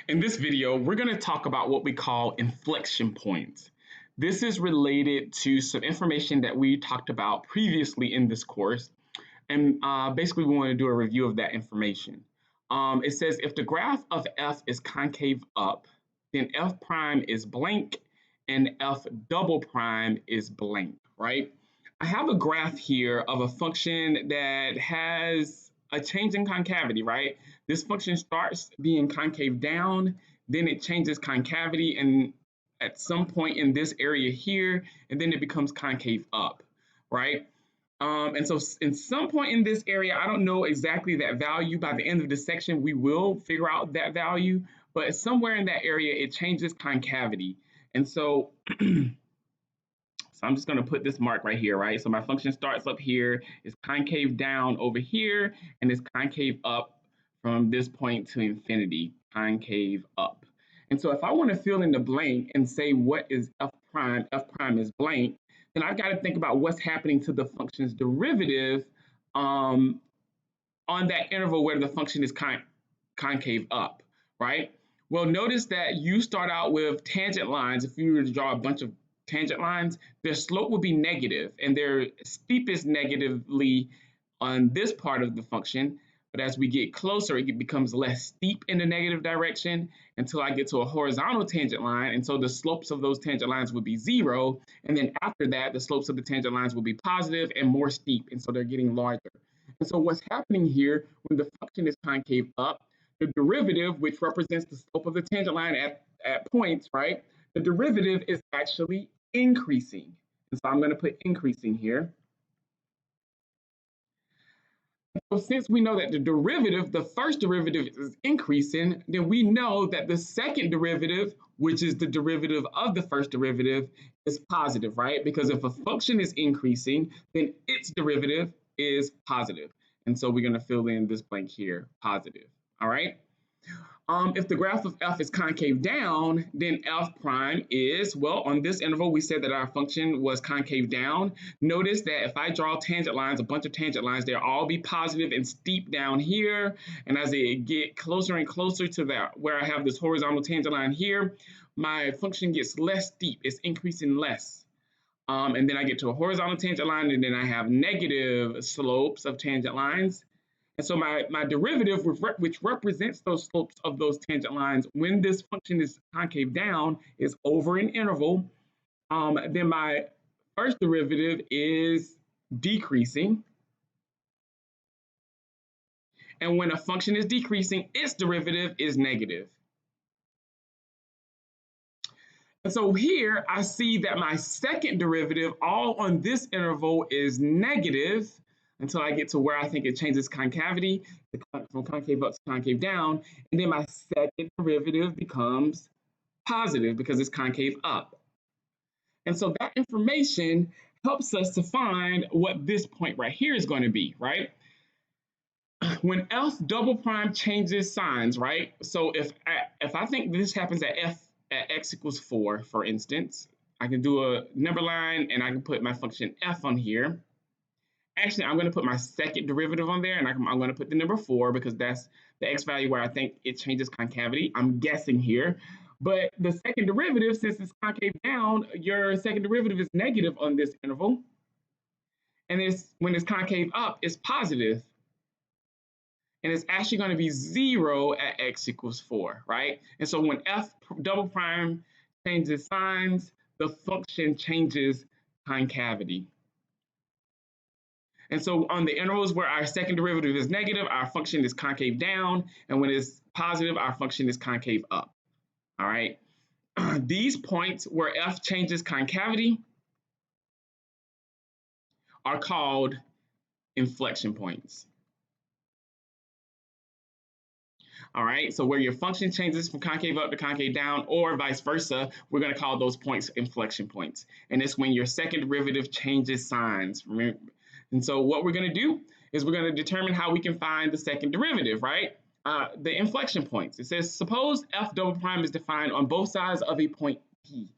In this video, we're going to talk about what we call inflection points. This is related to some information that we talked about previously in this course, and basically we want to do a review of that information. It says if the graph of f is concave up, then f prime is blank and f double prime is blank, right? I have a graph here of a function that has a change in concavity, right? This function starts being concave down, then it changes concavity and at some point in this area here, and then it becomes concave up, right? And so in some point in this area, I don't know exactly that value. By the end of the section, we will figure out that value, but somewhere in that area, it changes concavity. And so, so I'm just going to put this mark right here, right? So my function starts up here, it's concave down over here, and it's concave up from this point to infinity, concave up. And so if I want to fill in the blank and say what is f prime is blank, then I've got to think about what's happening to the function's derivative on that interval where the function is concave up, right? Well, notice that you start out with tangent lines. If you were to draw a bunch of tangent lines, their slope would be negative, and their steepest negatively on this part of the function. But as we get closer, it becomes less steep in the negative direction until I get to a horizontal tangent line. And so the slopes of those tangent lines would be 0. And then after that, the slopes of the tangent lines will be positive and more steep. And so they're getting larger. And so what's happening here when the function is concave up, the derivative, which represents the slope of the tangent line at points, right? The derivative is actually increasing. And so I'm going to put increasing here. So since we know that the derivative, the first derivative is increasing, then we know that the second derivative, which is the derivative of the first derivative, is positive, right? Because if a function is increasing, then its derivative is positive. And so we're going to fill in this blank here, positive, all right? If the graph of f is concave down, then f prime is, well, on this interval, we said that our function was concave down. Notice that if I draw tangent lines, a bunch of tangent lines, they'll all be positive and steep down here. And as they get closer and closer to that, where I have this horizontal tangent line here, my function gets less steep. It's increasing less. And then I get to a horizontal tangent line, and then I have negative slopes of tangent lines. And so my derivative, which represents those slopes of those tangent lines, when this function is concave down, is over an interval. Then my first derivative is decreasing. And when a function is decreasing, its derivative is negative. And so here I see that my second derivative, all on this interval, is negative until I get to where I think it changes concavity from concave up to concave down. And then my second derivative becomes positive because it's concave up. And so that information helps us to find what this point right here is going to be, right? When f double prime changes signs, right? So if I think this happens at x equals 4, for instance, I can do a number line and I can put my function f on here. Actually, I'm going to put my second derivative on there, and I'm going to put the number 4 because that's the x value where I think it changes concavity. I'm guessing here. But the second derivative, since it's concave down, your second derivative is negative on this interval. And when it's concave up, it's positive. And it's actually going to be 0 at x equals 4, right? And so when f double prime changes signs, the function changes concavity. And so on the intervals where our second derivative is negative, our function is concave down. And when it's positive, our function is concave up. All right. These points where f changes concavity are called inflection points. All right, so where your function changes from concave up to concave down or vice versa, we're going to call those points inflection points. And it's when your second derivative changes signs. And so what we're going to do is we're going to determine how we can find the second derivative, right? The inflection points. It says, suppose f double prime is defined on both sides of a point P.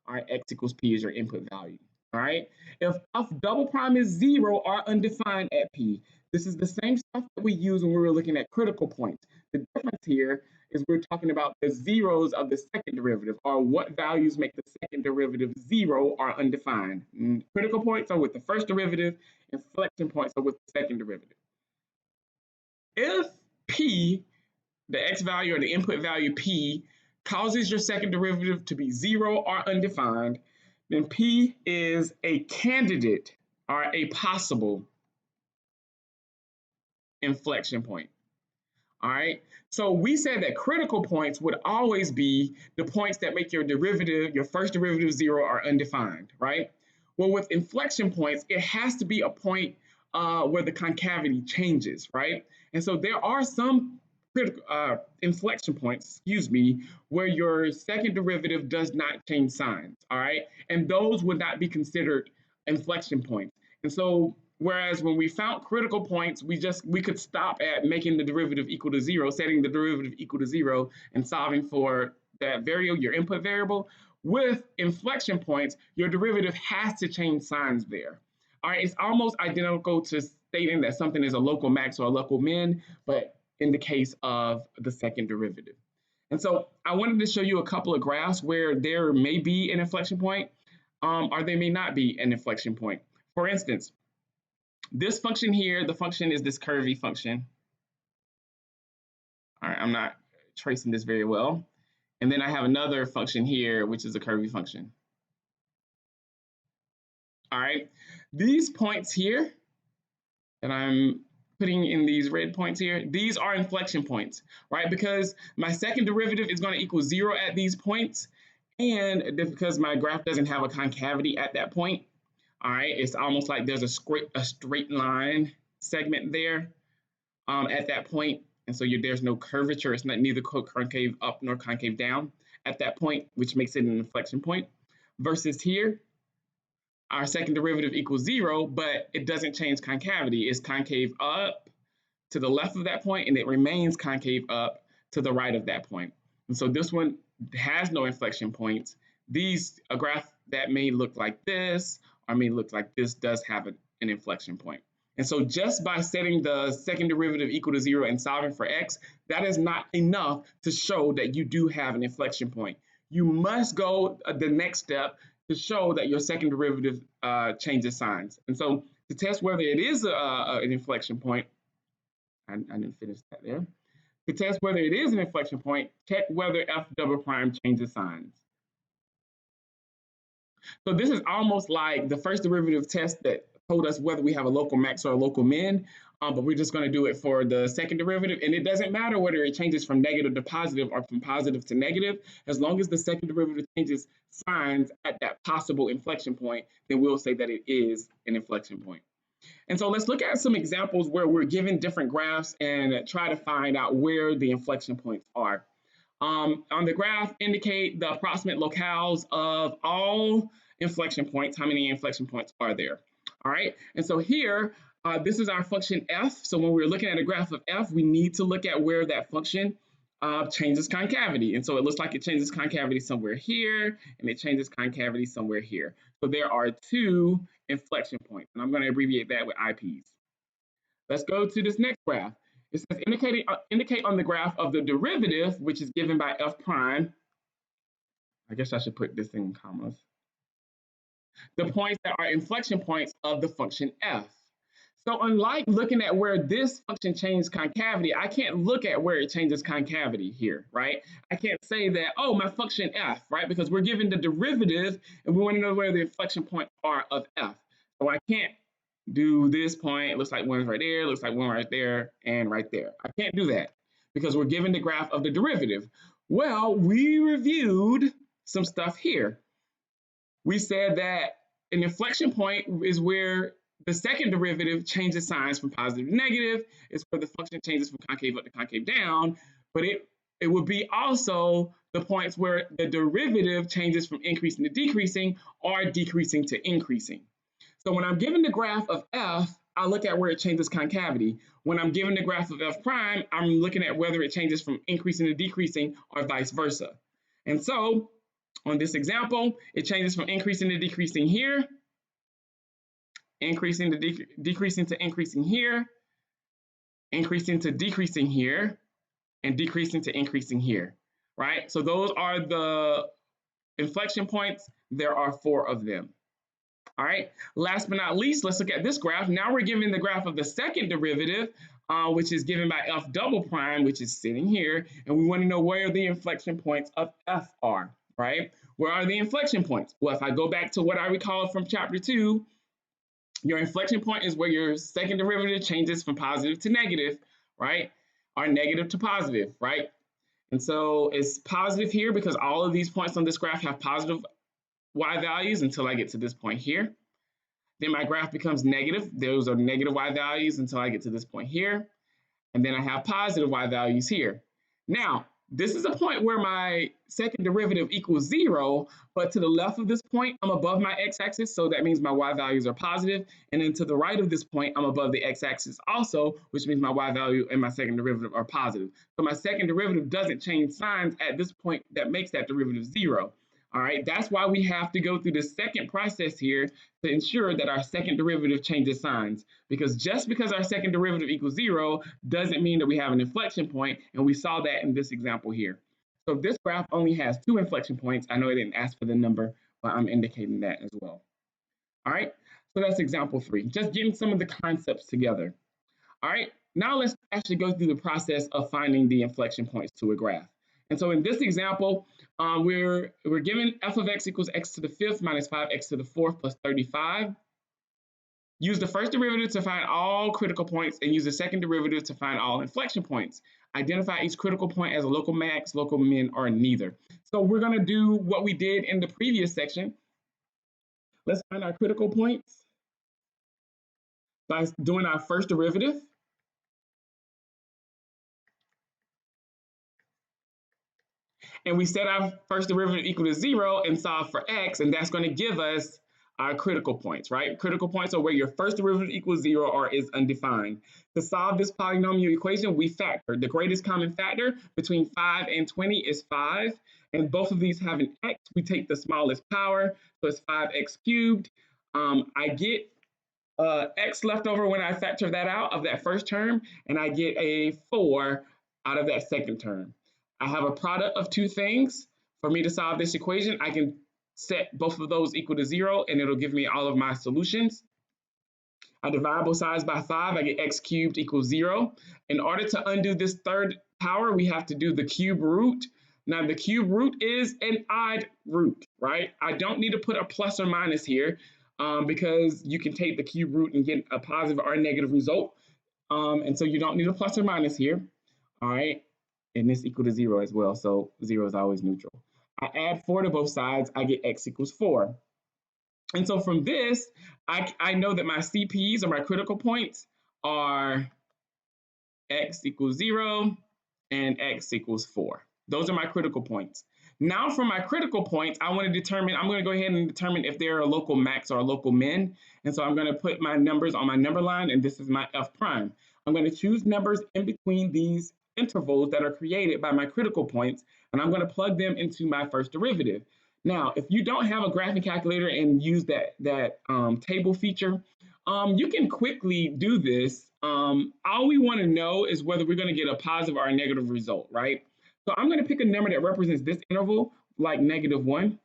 All right, x equals P is your input value. All right, if f double prime is 0 or undefined at P, this is the same stuff that we use when we were looking at critical points. The difference here is we're talking about the zeros of the second derivative, or what values make the second derivative zero are undefined. Critical points are with the first derivative, inflection points are with the second derivative. If p, the x value or the input value p, causes your second derivative to be zero or undefined, then p is a candidate or a possible inflection point. All right. So we said that critical points would always be the points that make your derivative, your first derivative zero or undefined, right? Well, with inflection points, it has to be a point where the concavity changes, right? And so there are some critical inflection points, excuse me, where your second derivative does not change signs, all right? And those would not be considered inflection points. And so whereas when we found critical points, we could stop at making the derivative equal to zero, setting the derivative equal to zero, and solving for that variable, your input variable. With inflection points, your derivative has to change signs there. All right, it's almost identical to stating that something is a local max or a local min, but in the case of the second derivative. And so I wanted to show you a couple of graphs where there may be an inflection point, or there may not be an inflection point. For instance, this function here, the function is this curvy function. All right, I'm not tracing this very well. And then I have another function here, which is a curvy function. All right, these points here that I'm putting in these red points here, these are inflection points, right? Because my second derivative is going to equal zero at these points, and because my graph doesn't have a concavity at that point, all right, it's almost like there's a straight line segment there at that point. And so there's no curvature. It's not neither concave up nor concave down at that point, which makes it an inflection point. Versus here, our second derivative equals zero, but it doesn't change concavity. It's concave up to the left of that point, and it remains concave up to the right of that point. And so this one has no inflection points. A graph that may look like this or may look like this does have an inflection point. And so just by setting the second derivative equal to zero and solving for x, that is not enough to show that you do have an inflection point. You must go the next step to show that your second derivative changes signs. And so to test whether it is an inflection point, I didn't finish that there. To test whether it is an inflection point, check whether f double prime changes signs. So this is almost like the first derivative test that told us whether we have a local max or a local min, but we're just going to do it for the second derivative. And it doesn't matter whether it changes from negative to positive or from positive to negative. As long as the second derivative changes signs at that possible inflection point, then we'll say that it is an inflection point. And so let's look at some examples where we're given different graphs and try to find out where the inflection points are. On the graph, indicate the approximate locales of all inflection points. How many inflection points are there? All right, and so here, this is our function f. So when we're looking at a graph of f, we need to look at where that function changes concavity. And so it looks like it changes concavity somewhere here, and it changes concavity somewhere here. So there are two inflection points, and I'm going to abbreviate that with IPs. Let's go to this next graph. It says indicate on the graph of the derivative, which is given by f prime. I guess I should put this in commas. The points that are inflection points of the function f. So unlike looking at where this function changes concavity, I can't look at where it changes concavity here, right? I can't say that, oh, my function f, right? Because we're given the derivative and we want to know where the inflection points are of f. So I can't do this point. It looks like one's right there, looks like one right there, and right there. I can't do that because we're given the graph of the derivative. Well, we reviewed some stuff here. We said that an inflection point is where the second derivative changes signs from positive to negative. It's where the function changes from concave up to concave down, but it would be also the points where the derivative changes from increasing to decreasing or decreasing to increasing. So when I'm given the graph of f, I look at where it changes concavity. When I'm given the graph of f prime, I'm looking at whether it changes from increasing to decreasing or vice versa. And so on this example, it changes from increasing to decreasing here, increasing to decreasing to increasing here, increasing to decreasing here, and decreasing to increasing here, right? So those are the inflection points. There are 4 of them. All right, last but not least, let's look at this graph. Now we're given the graph of the second derivative, which is given by f double prime, which is sitting here. And we want to know where the inflection points of f are, right? Where are the inflection points? Well, if I go back to what I recall from chapter 2, your inflection point is where your second derivative changes from positive to negative, right? Or negative to positive, right? And so it's positive here because all of these points on this graph have positive y values until I get to this point here. Then my graph becomes negative. Those are negative y values until I get to this point here. And then I have positive y values here. Now, this is a point where my second derivative equals 0, but to the left of this point, I'm above my x-axis, so that means my y values are positive. And then to the right of this point, I'm above the x-axis also, which means my y value and my second derivative are positive. So my second derivative doesn't change signs at this point that makes that derivative 0. All right, that's why we have to go through the second process here to ensure that our second derivative changes signs. Because just because our second derivative equals 0 doesn't mean that we have an inflection point, and we saw that in this example here. So this graph only has 2 inflection points. I know it didn't ask for the number, but I'm indicating that as well. All right, so that's example 3, just getting some of the concepts together. All right, now let's actually go through the process of finding the inflection points to a graph. And so in this example, we're given f of x equals x to the 5th minus 5x to the 4th plus 35. Use the first derivative to find all critical points and use the second derivative to find all inflection points. Identify each critical point as a local max, local min, or neither. So we're going to do what we did in the previous section. Let's find our critical points by doing our first derivative. And we set our first derivative equal to 0 and solve for x, and that's going to give us our critical points, right? Critical points are where your first derivative equals 0 or is undefined. To solve this polynomial equation, we factor. The greatest common factor between 5 and 20 is 5, and both of these have an x. We take the smallest power, so it's 5x cubed. I get x left over when I factor that out of that first term, and I get a 4 out of that second term. I have a product of 2 things. For me to solve this equation, I can set both of those equal to 0, and it'll give me all of my solutions. I divide both sides by 5. I get x cubed equals 0. In order to undo this third power, we have to do the cube root. Now, the cube root is an odd root, right? I don't need to put a plus or minus here because you can take the cube root and get a positive or a negative result. And so you don't need a plus or minus here, all right? And this equal to 0 as well, so 0 is always neutral. I add 4 to both sides, I get x equals 4. And so from this, I know that my CPs, or my critical points, are x equals 0 and x equals 4. Those are my critical points. Now for my critical points, I'm going to go ahead and determine if they're a local max or a local min. And so I'm going to put my numbers on my number line, and this is my f prime. I'm going to choose numbers in between these intervals that are created by my critical points, and I'm going to plug them into my first derivative. Now, if you don't have a graphing calculator and use that table feature, you can quickly do this. All we want to know is whether we're going to get a positive or a negative result, right? So I'm going to pick a number that represents this interval, like -1.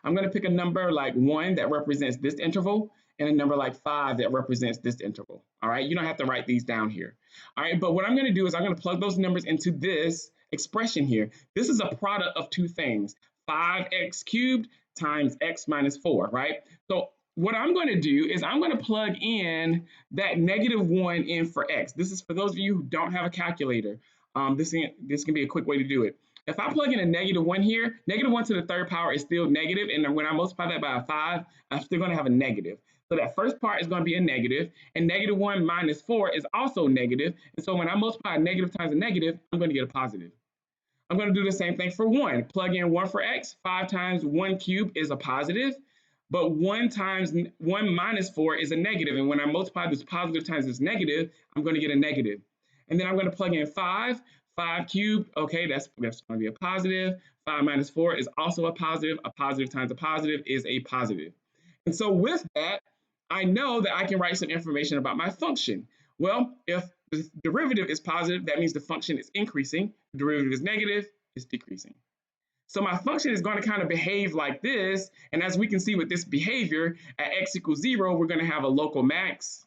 I'm going to pick a number like 1 that represents this interval, and a number like 5 that represents this interval. All right, you don't have to write these down here. All right, but what I'm going to do is I'm going to plug those numbers into this expression here. This is a product of 2 things, 5x cubed times x minus 4, right? So what I'm going to do is I'm going to plug in that -1 in for x. This is for those of you who don't have a calculator. This can be a quick way to do it. If I plug in a -1 here, -1 to the 3rd power is still negative, and when I multiply that by a 5, I'm still going to have a negative. So that first part is going to be a negative, and -1 minus 4 is also negative. And so when I multiply a negative times a negative, I'm going to get a positive. I'm going to do the same thing for 1. Plug in 1 for x. 5 times 1 cubed is a positive, but 1 times 1 minus 4 is a negative. And when I multiply this positive times this negative, I'm going to get a negative. And then I'm going to plug in 5. 5 cubed, okay, that's going to be a positive. 5 minus 4 is also a positive. A positive times a positive is a positive. And so with that, I know that I can write some information about my function. Well, if the derivative is positive, that means the function is increasing. The derivative is negative, it's decreasing. So my function is going to kind of behave like this. And as we can see with this behavior, at x equals 0, we're going to have a local max.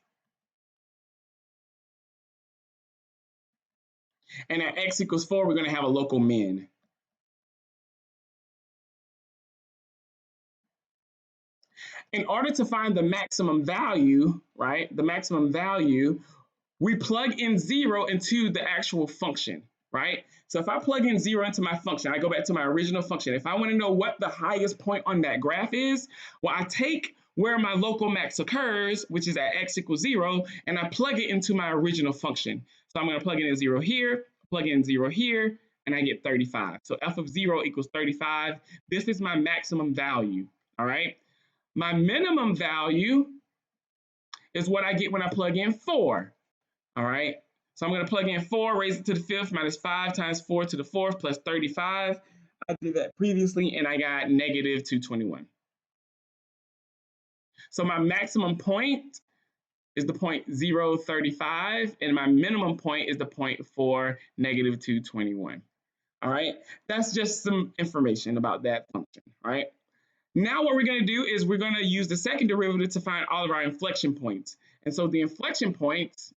And at x equals 4, we're going to have a local min. In order to find the maximum value, right, the maximum value, we plug in 0 into the actual function, right? So if I plug in 0 into my function, I go back to my original function. If I want to know what the highest point on that graph is, well, I take where my local max occurs, which is at x equals 0, and I plug it into my original function. So I'm going to plug in a 0 here, plug in 0 here, and I get 35. So f of 0 equals 35. This is my maximum value, all right? My minimum value is what I get when I plug in 4. All right. So I'm going to plug in 4, raise it to the 5th, minus 5 times 4 to the 4th, plus 35. I did that previously, and I got negative 221. So my maximum point is the point 0.035, and my minimum point is the point for negative 221. All right. That's just some information about that function. All right. Now what we're going to do is we're going to use the second derivative to find all of our inflection points. And so the inflection points,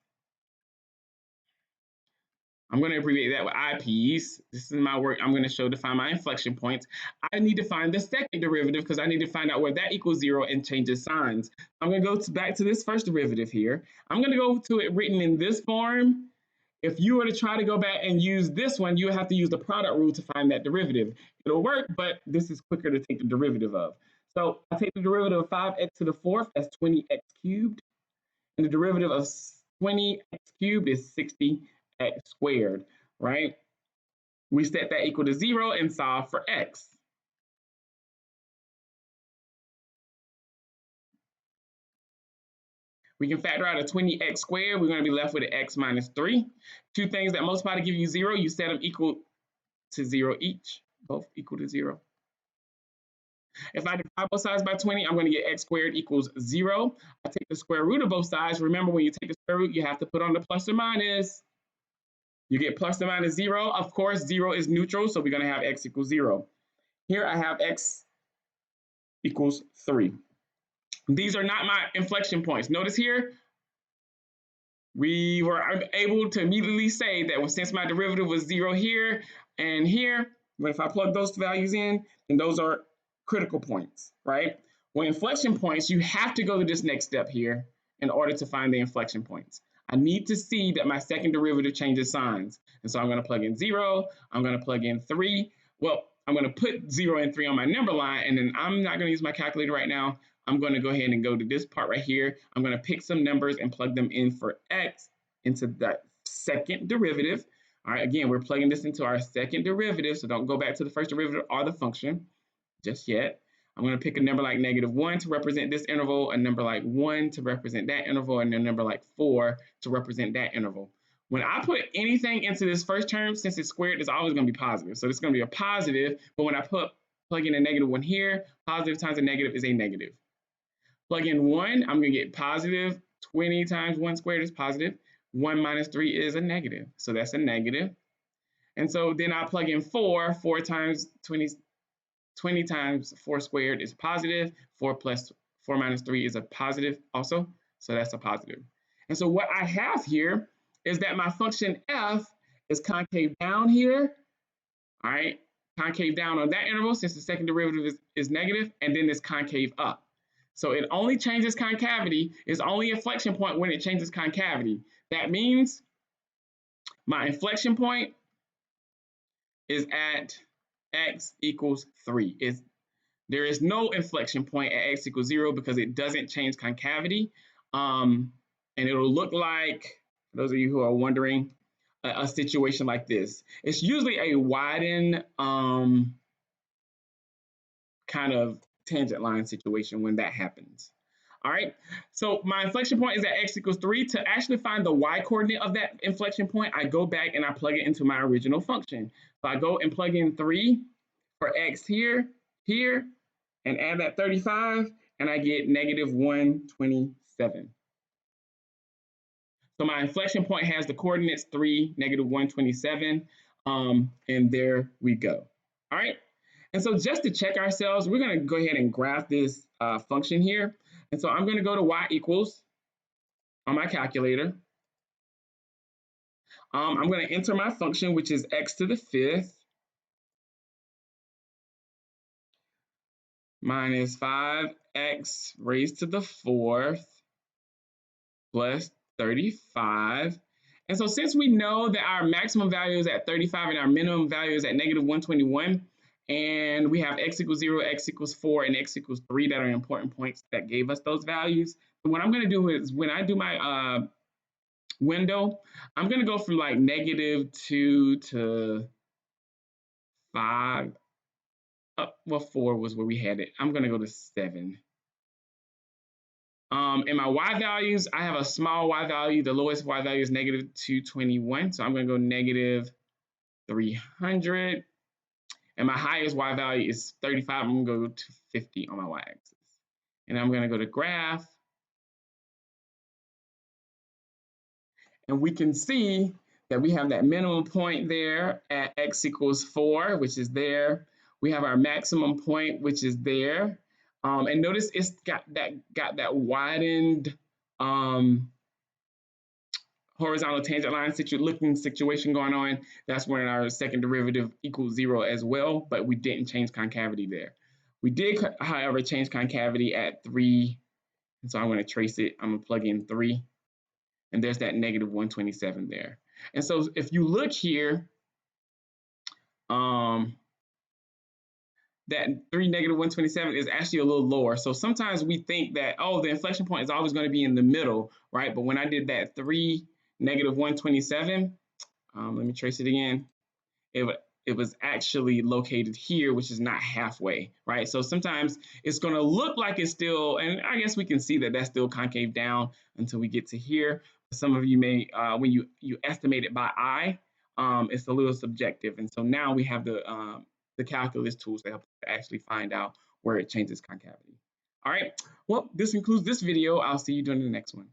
I'm going to abbreviate that with IPs. This is my work I'm going to show to find my inflection points. I need to find the second derivative because I need to find out where that equals 0 and change its signs. I'm going to go back to this first derivative here. I'm going to go to it written in this form. If you were to try to go back and use this one, you would have to use the product rule to find that derivative. It'll work, but this is quicker to take the derivative of. So I take the derivative of 5x to the 4th, that's 20x cubed. And the derivative of 20x cubed is 60x squared, right? We set that equal to 0 and solve for x. We can factor out a 20x squared. We're going to be left with an x minus 3. Two things that multiply to give you 0, you set them equal to 0 each, both equal to 0. If I divide both sides by 20, I'm going to get x squared equals 0. I take the square root of both sides. Remember, when you take the square root, you have to put on the plus or minus. You get plus or minus 0. Of course, 0 is neutral, so we're going to have x equals 0. Here I have x equals 3. These are not my inflection points. Notice here, we were able to immediately say that since my derivative was 0 here and here, but if I plug those values in, then those are critical points, right? When inflection points, you have to go to this next step here in order to find the inflection points. I need to see that my second derivative changes signs. And so I'm going to plug in 0. I'm going to plug in 3. Well, I'm going to put 0 and 3 on my number line, and then I'm not going to use my calculator right now. I'm going to go ahead and go to this part right here. I'm going to pick some numbers and plug them in for x into that second derivative. All right, again, we're plugging this into our second derivative, so don't go back to the first derivative or the function just yet. I'm going to pick a number like -1 to represent this interval, a number like 1 to represent that interval, and a number like 4 to represent that interval. When I put anything into this first term, since it's squared, it's always going to be positive. So it's going to be a positive, but when I plug in a -1 here, positive times a negative is a negative. Plug in 1, I'm going to get positive. 20 times 1 squared is positive. 1 minus 3 is a negative. So that's a negative. And so then I plug in 4. 4 times 20 times 4 squared is positive. 4 plus 4 minus 3 is a positive also. So that's a positive. And so what I have here is that my function f is concave down here. All right. Concave down on that interval since the second derivative is negative, and then it's concave up. So it only changes concavity. It's only inflection point when it changes concavity. That means my inflection point is at x equals 3. There is no inflection point at x equals 0 because it doesn't change concavity. And it'll look like, for those of you who are wondering, a situation like this. It's usually a widened kind of tangent line situation when that happens. All right, so my inflection point is at x equals 3. To actually find the y coordinate of that inflection point, I go back and I plug it into my original function. So I go and plug in 3 for x here, and add that 35, and I get -127. So my inflection point has the coordinates 3, negative 127, and there we go. All right. And so just to check ourselves, we're going to go ahead and graph this function here. And so I'm going to go to y equals on my calculator. I'm going to enter my function, which is x to the fifth minus 5x raised to the fourth plus 35. And so since we know that our maximum value is at 35 and our minimum value is at negative 121, and we have x equals 0, x equals 4, and x equals 3 that are important points that gave us those values. So what I'm going to do is when I do my window, I'm going to go from like negative 2 to 5. Well, 4 was where we had it. I'm going to go to 7. And my y values, I have a small y value. The lowest y value is negative 221. So I'm going to go negative 300. And my highest y value is 35. I'm going to go to 50 on my y-axis. And I'm going to go to graph. And we can see that we have that minimum point there at x equals 4, which is there. We have our maximum point, which is there. And notice it's got that widened horizontal tangent line looking situation going on. That's when our second derivative equals 0 as well, but we didn't change concavity there. We did, however, change concavity at 3. And so I'm going to trace it. I'm going to plug in 3. And there's that negative 127 there. And so if you look here, that 3 negative 127 is actually a little lower. So sometimes we think that, oh, the inflection point is always going to be in the middle, right? But when I did that 3 negative 127, let me trace it again. It was actually located here, which is not halfway, right? So sometimes it's going to look like it's still, and I guess we can see that that's still concave down until we get to here. Some of you may, when you estimate it by eye, it's a little subjective. And so now we have the calculus tools to help us to actually find out where it changes concavity. All right, well, this concludes this video. I'll see you during the next one.